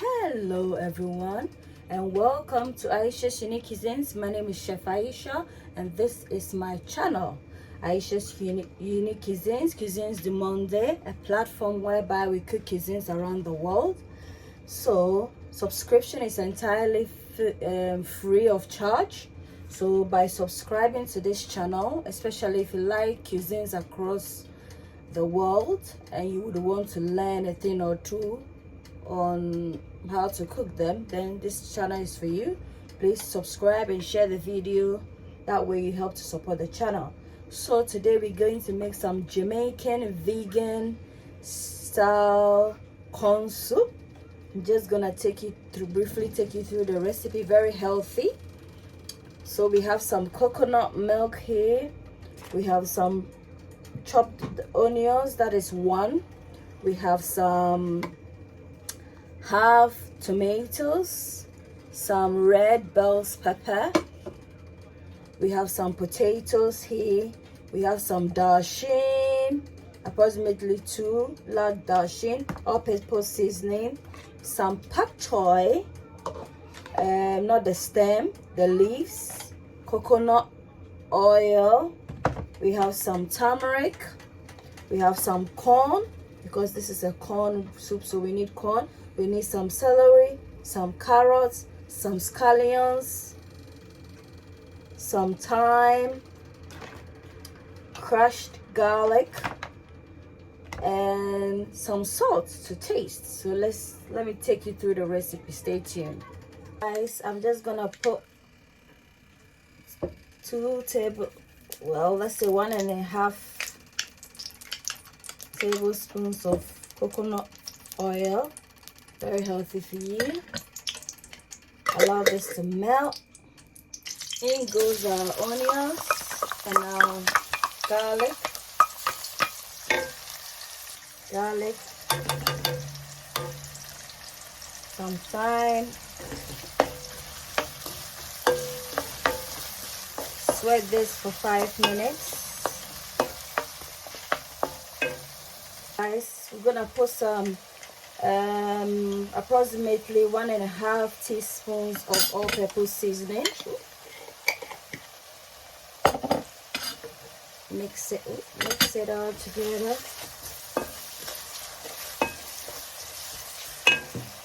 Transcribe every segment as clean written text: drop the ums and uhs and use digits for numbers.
Hello everyone and welcome to Ayesha's Unique Cuisines. My name is Chef Ayesha and this is my channel, Ayesha's Unique Cuisines, Cuisines du Monde, a platform whereby we cook cuisines around the world. So subscription is entirely free of charge. So by subscribing to this channel, especially if you like cuisines across the world and you would want to learn a thing or two on how to cook them, then this channel is for you. Please subscribe and share the video, that way you help to support the channel. So today we're going to make some Jamaican vegan style corn soup. I'm just gonna briefly take you through the recipe. Very healthy. So we have some coconut milk here, we have some chopped onions, that is one, we have some half tomatoes, some red bell pepper, we have some potatoes here, we have some dashin, approximately 2 large dashin, all-purpose seasoning, some pak choy, not the stem, the leaves, coconut oil, we have some turmeric, we have some corn, because this is a corn soup, so we need corn. We need some celery, some carrots, some scallions, some thyme, crushed garlic, and some salt to taste. So let me take you through the recipe. Stay tuned. Guys, I'm just gonna put 1.5 tablespoons of coconut oil. Very healthy for you. Allow this to melt. In goes our onions and our garlic, some thyme. Sweat this for 5 minutes. Guys, we're gonna put some approximately 1.5 teaspoons of all-purpose seasoning. Mix it all together.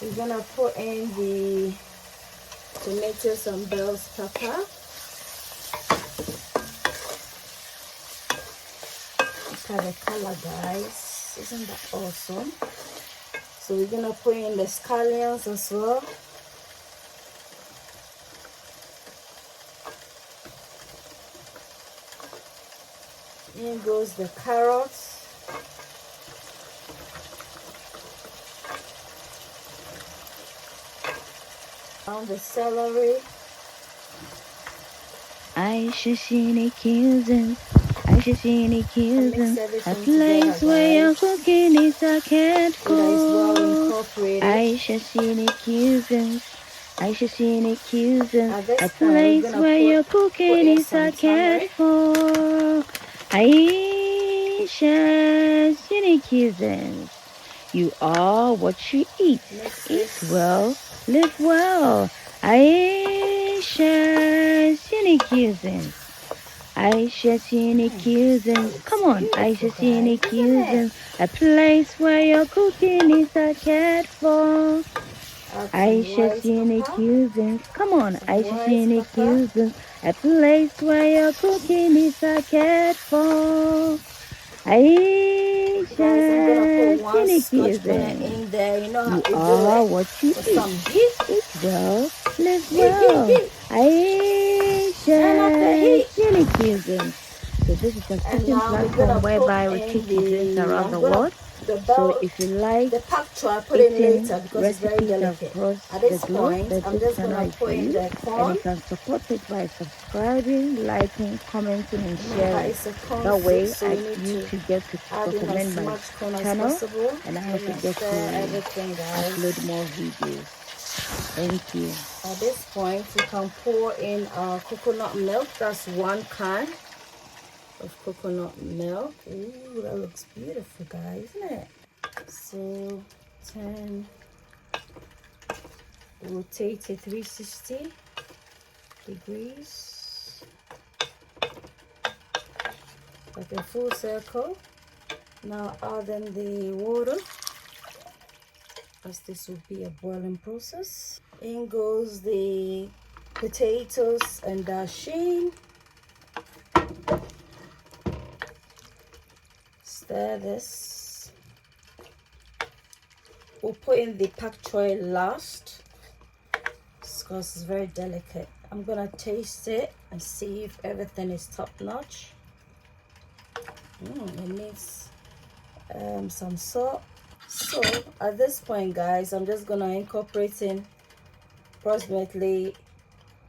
We're gonna put in the tomatoes and bell pepper. Look at the color, guys. Isn't that awesome? So we're gonna put in the scallions as well. In goes the carrots. On the celery. Ayesha's Unique Cuisines, Ayesha's Unique Cuisines, a place where your cooking is a cared for. Ayesha's Unique Cuisines, Ayesha's Unique Cuisines, a place where your cooking is a cared for. Ayesha's Unique Cuisines, you are what you eat. Eat well, live well. Ayesha's Unique Cuisines. Ayesha's Unique Cuisines. Come on, Ayesha's Unique Cuisines. A place where your cooking is cared for. Ayesha's Unique Cuisines. Come on, Ayesha's Unique Cuisines. A place where your cooking is cared for. Ayesha's Unique Cuisines. You are what you eat. Eat well, live well. Ayesha's Unique Cuisines. So this is a cooking platform whereby we cook cuisines around the world. So if you like the pak choy, I put it later because it's very recipes delicate. across At the this globe, point, then I'm this just channel gonna is for put in you. the And corn. you can support it by subscribing, liking, commenting, and sharing. It's a corn That way, soup, so we need YouTube gets to add in recommend as my much corn as channel, possible. and I also get to everything, guys. upload more videos. Thank you. At this point, we can pour in our coconut milk. That's 1 can of coconut milk. Ooh, that looks beautiful, guys, isn't it? So 10, rotate it 360 degrees, like a full circle. Now add in the water, as this will be a boiling process. In goes the potatoes and dasheen. Stir this. We'll put in the pak choy last because it's very delicate. I'm gonna taste it and see if everything is top notch. It needs some salt. So at this point, guys, I'm just gonna incorporate in approximately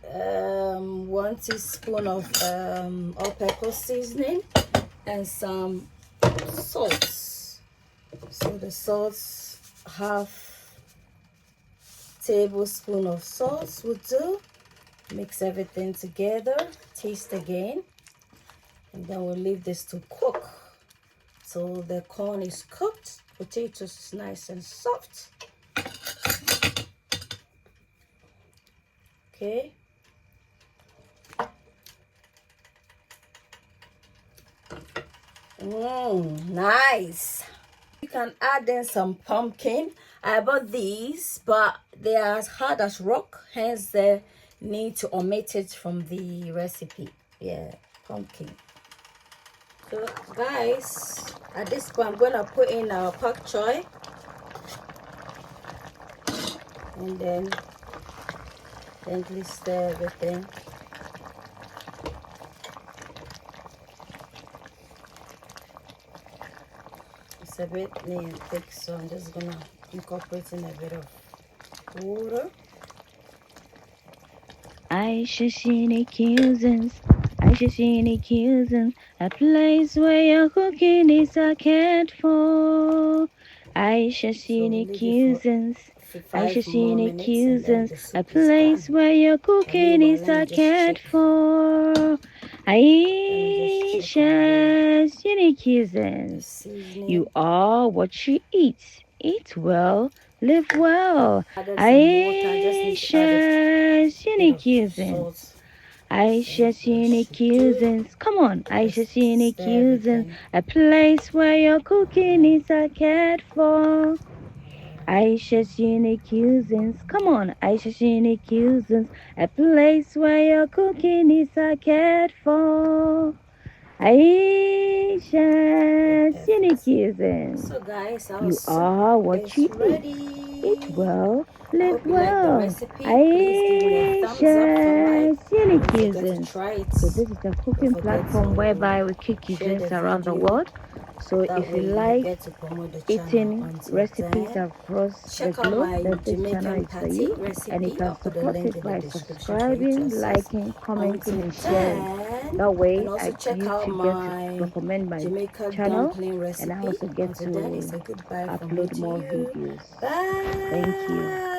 1 teaspoon of all-purpose seasoning and some salts. So the salts, half tablespoon of salt would do. Mix everything together, taste again, and then we'll leave this to cook. So the corn is cooked, potatoes is nice and soft. Okay. Nice. You can add in some pumpkin. I bought these, but they are as hard as rock, hence the need to omit it from the recipe. Yeah, pumpkin. So guys, at this point I'm gonna put in our pak choy, and then gently stir everything. It's a bit thick, so I'm just gonna incorporate in a bit of water. Ayesha Cuisines, Ayesha Cuisines, a place where your cooking is a cared for. Ayesha Cuisines, Ayesha Cuisines, a place where your cooking is a cared for. Ayesha Cuisines, you are what you eat. Eat well, live well. Ayesha Cuisines. Ayesha Cuisines. Come on, Ayesha Cuisines. A place where your cooking is a cared for. Ayesha Cuisines. Come on, Ayesha Cuisines. A place where your cooking is a cared for. Ayesha Cuisines. So guys, You are what you ready. eat well, live you like the well. recipe. Please give me a thumbs up for Ayesha Don't forget to Cuisines. try it. So this is a cooking platform whereby we cook cuisines around the world. So if you like eating recipes across the Check out globe, my then this channel Jamaican is for patty you. recipe. And you can I'll put a support link it in by the description for you to subscribing, access. liking, commenting, and sharing. Then, That way, and also check out YouTube gets to my recommend my Jamaican channel, dumpling recipe. and I also get Until then, to it's a goodbye from me upload to more you. videos. Bye. Thank you.